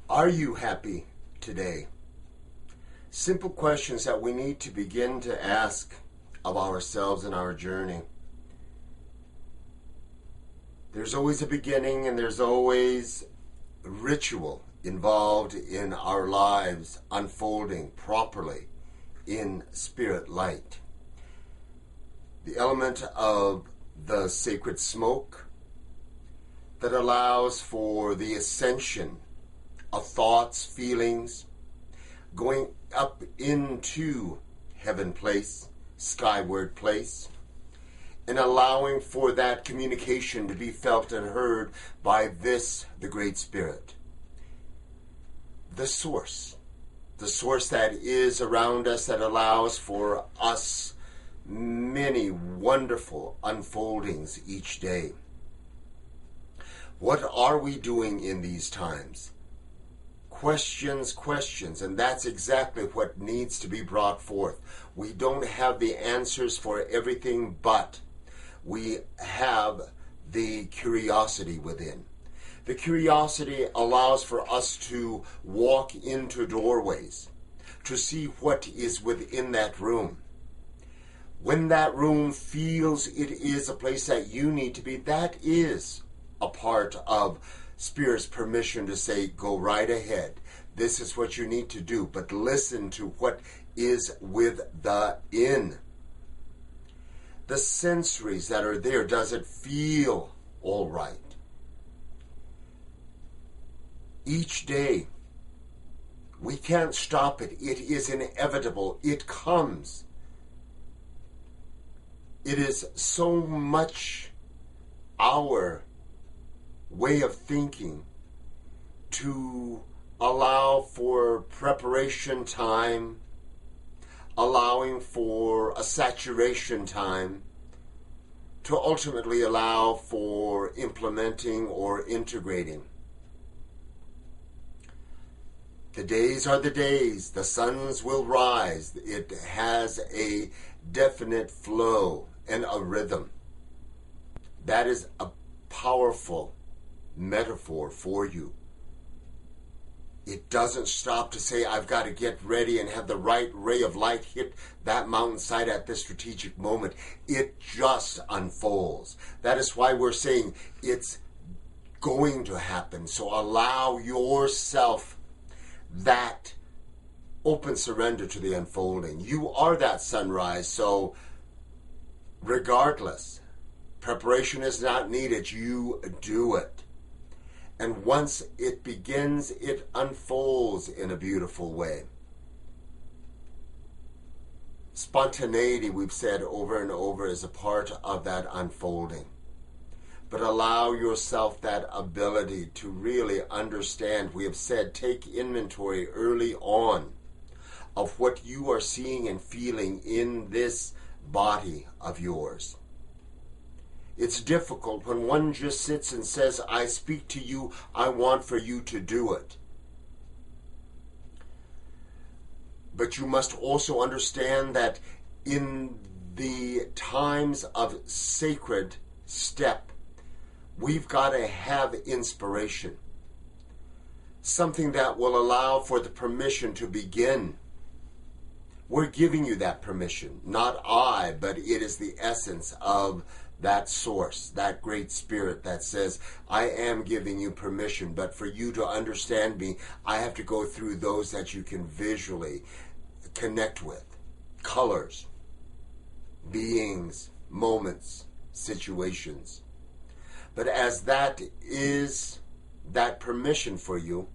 Are you happy today? Simple questions that we need to begin to ask of ourselves in our journey. There's always a beginning and there's always ritual involved in our lives unfolding properly in spirit light. The element of the sacred smoke that allows for the ascension of thoughts, feelings, going up into heaven place, skyward place, and allowing for that communication to be felt and heard by this, the Great Spirit. The source that is around us, that allows for us many wonderful unfoldings each day. What are we doing in these times? Questions, and that's exactly what needs to be brought forth. We don't have the answers for everything, but we have the curiosity within. The curiosity allows for us to walk into doorways, to see what is within that room. When that room feels it is a place that you need to be, that is a part of Spirit's permission to say, go right ahead. This is what you need to do, but listen to what is within. The sensories that are there, does it feel all right? Each day, we can't stop it. It is inevitable. It comes. It is so much our way of thinking to allow for preparation time, allowing for a saturation time, to ultimately allow for implementing or integrating. The days are the days. The suns will rise. It has a definite flow and a rhythm. That is a powerful metaphor for you. It doesn't stop to say, I've got to get ready and have the right ray of light hit that mountainside at this strategic moment. It just unfolds. That is why we're saying it's going to happen. So allow yourself that open surrender to the unfolding. You are that sunrise, so regardless, preparation is not needed. You do it. And once it begins, it unfolds in a beautiful way. Spontaneity, we've said over and over, is a part of that unfolding. But allow yourself that ability to really understand. We have said, take inventory early on of what you are seeing and feeling in this body of yours. It's difficult when one just sits and says, I speak to you, I want for you to do it. But you must also understand that in the times of sacred step, we've got to have inspiration. Something that will allow for the permission to begin. We're giving you that permission. Not I, but it is the essence of that source, that great spirit that says, I am giving you permission, but for you to understand me, I have to go through those that you can visually connect with. Colors, beings, moments, situations. But as that is that permission for you,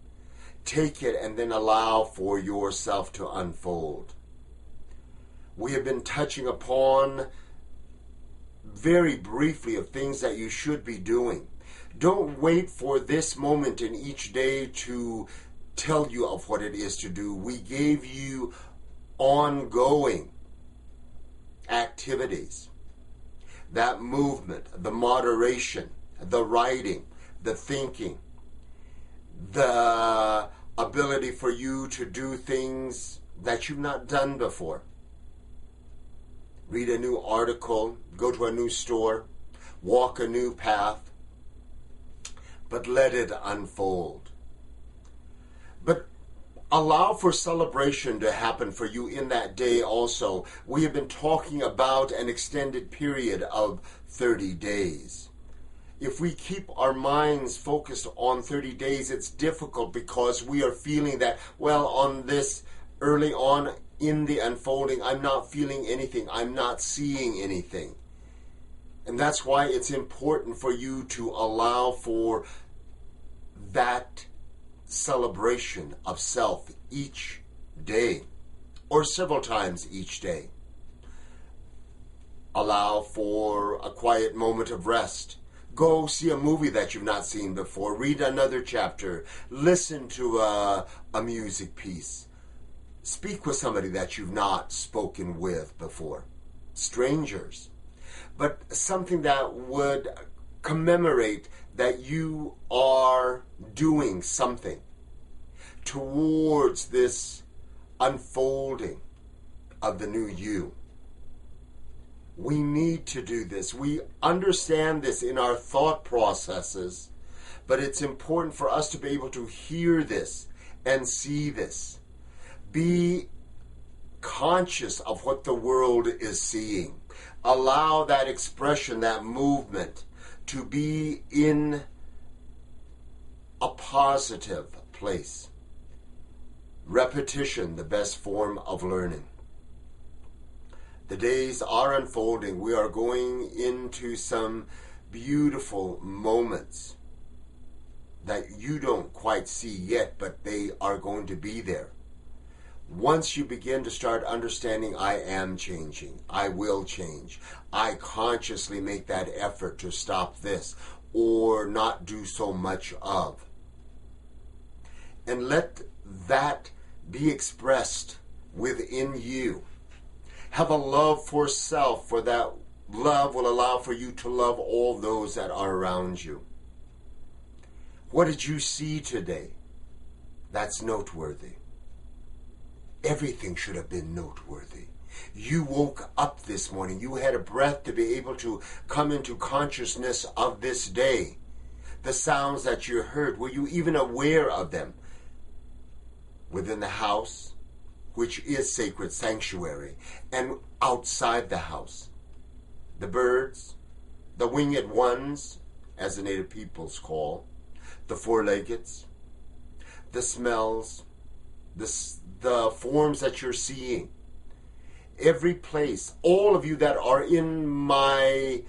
take it and then allow for yourself to unfold. We have been touching upon very briefly of things that you should be doing. Don't wait for this moment in each day to tell you of what it is to do. We gave you ongoing activities. That movement, the moderation, the writing, the thinking, the ability for you to do things that you've not done before. Read a new article, go to a new store, walk a new path, but let it unfold. But allow for celebration to happen for you in that day also. We have been talking about an extended period of 30 days. If we keep our minds focused on 30 days, it's difficult because we are feeling that, well, on this early on in the unfolding, I'm not feeling anything. I'm not seeing anything. And that's why it's important for you to allow for that celebration of self each day or several times each day. Allow for a quiet moment of rest. Go see a movie that you've not seen before. Read another chapter. Listen to a music piece. Speak with somebody that you've not spoken with before. Strangers. But something that would commemorate that you are doing something towards this unfolding of the new you. We need to do this. We understand this in our thought processes, but it's important for us to be able to hear this and see this. Be conscious of what the world is seeing. Allow that expression, that movement, to be in a positive place. Repetition, the best form of learning. The days are unfolding. We are going into some beautiful moments that you don't quite see yet, but they are going to be there. Once you begin to start understanding, I am changing, I will change, I consciously make that effort to stop this or not do so much of. And let that be expressed within you. Have a love for self, for that love will allow for you to love all those that are around you. What did you see today that's noteworthy? Everything should have been noteworthy. You woke up this morning. You had a breath to be able to come into consciousness of this day. The sounds that you heard, were you even aware of them? Within the house, which is sacred sanctuary, and outside the house. The birds, the winged ones, as the native peoples call, the four-leggeds, the smells, the forms that you're seeing. Every place, all of you that are in my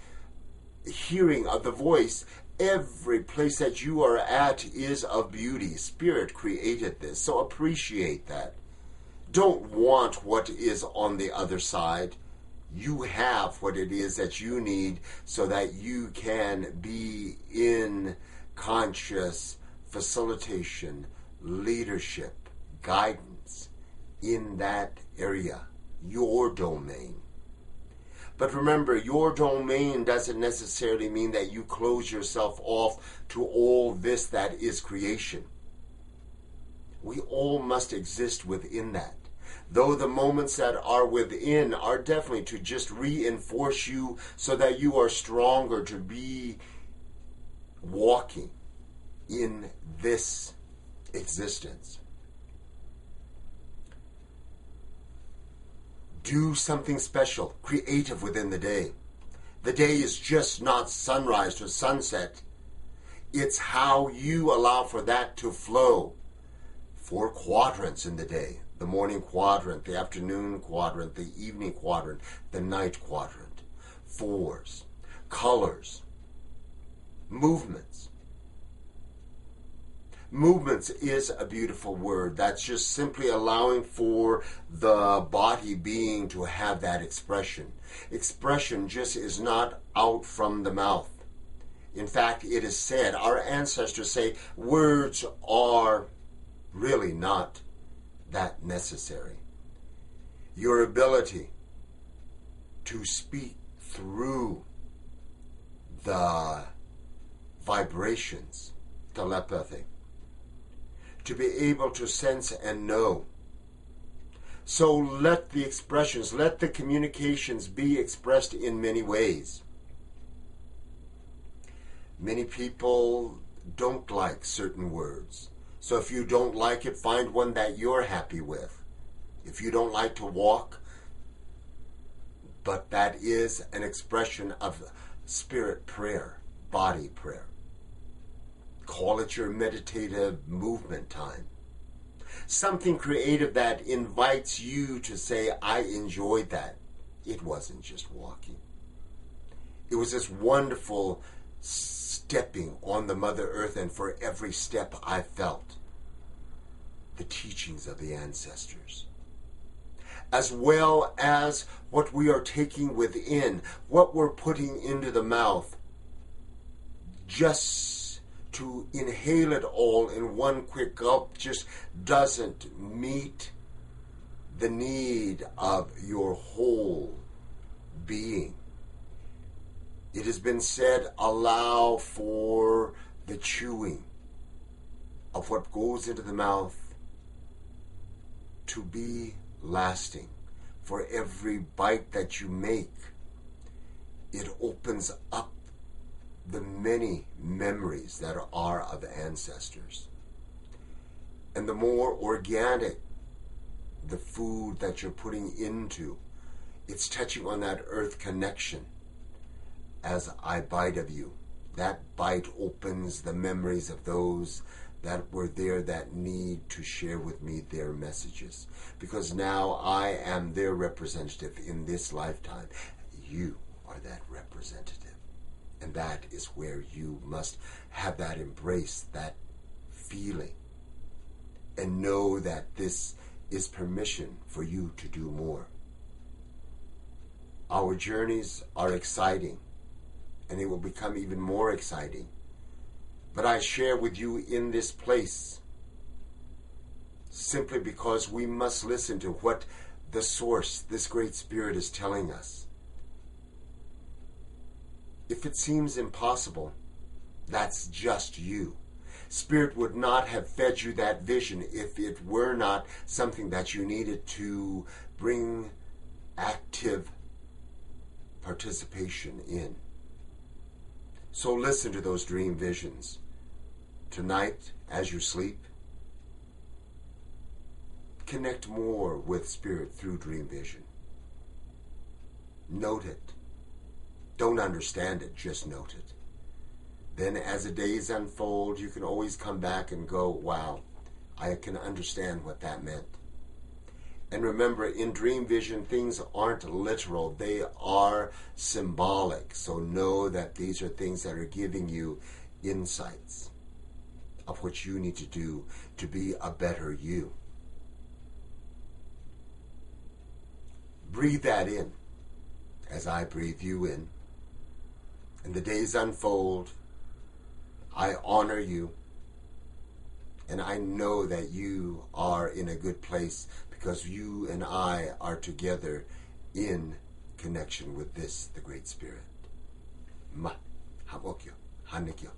hearing of the voice, every place that you are at is of beauty. Spirit created this, so appreciate that. Don't want what is on the other side. You have what it is that you need so that you can be in conscious facilitation, leadership, guidance in that area, your domain. But remember, your domain doesn't necessarily mean that you close yourself off to all this that is creation. We all must exist within that. Though the moments that are within are definitely to just reinforce you so that you are stronger to be walking in this existence. Do something special, creative within the day. The day is just not sunrise to sunset. It's how you allow for that to flow. 4 quadrants in the day. The morning quadrant, the afternoon quadrant, the evening quadrant, the night quadrant. 4s, colors, movements. Movements is a beautiful word. That's just simply allowing for the body being to have that expression. Expression just is not out from the mouth. In fact, it is said, our ancestors say, words are really not that necessary. Your ability to speak through the vibrations, telepathy, to be able to sense and know. So let the expressions, let the communications be expressed in many ways. Many people don't like certain words. So if you don't like it, find one that you're happy with. If you don't like to walk, but that is an expression of spirit prayer, body prayer. Call it your meditative movement time. Something creative that invites you to say, I enjoyed that. It wasn't just walking. It was this wonderful stepping on the Mother Earth, and for every step I felt the teachings of the ancestors, as well as what we are taking within, what we're putting into the mouth, just to inhale it all in one quick gulp just doesn't meet the need of your whole being. It has been said, allow for the chewing of what goes into the mouth to be lasting. For every bite that you make, it opens up the many memories that are of ancestors. And the more organic the food that you're putting into, it's touching on that earth connection. As I bite of you, that bite opens the memories of those that were there that need to share with me their messages. Because now I am their representative in this lifetime. You are that representative. And that is where you must have that embrace, that feeling. And know that this is permission for you to do more. Our journeys are exciting. And it will become even more exciting. But I share with you in this place simply because we must listen to what the source, this great spirit, is telling us. If it seems impossible, that's just you. Spirit would not have fed you that vision if it were not something that you needed to bring active participation in. So listen to those dream visions. Tonight, as you sleep, connect more with Spirit through dream vision. Note it. Don't understand it, just note it. Then as the days unfold, you can always come back and go, wow, I can understand what that meant. And remember, in dream vision, things aren't literal. They are symbolic. So know that these are things that are giving you insights of what you need to do to be a better you. Breathe that in as I breathe you in. And the days unfold. I honor you. And I know that you are in a good place because you and I are together in connection with this, the Great Spirit. Ma, hamokyo, hanikyo.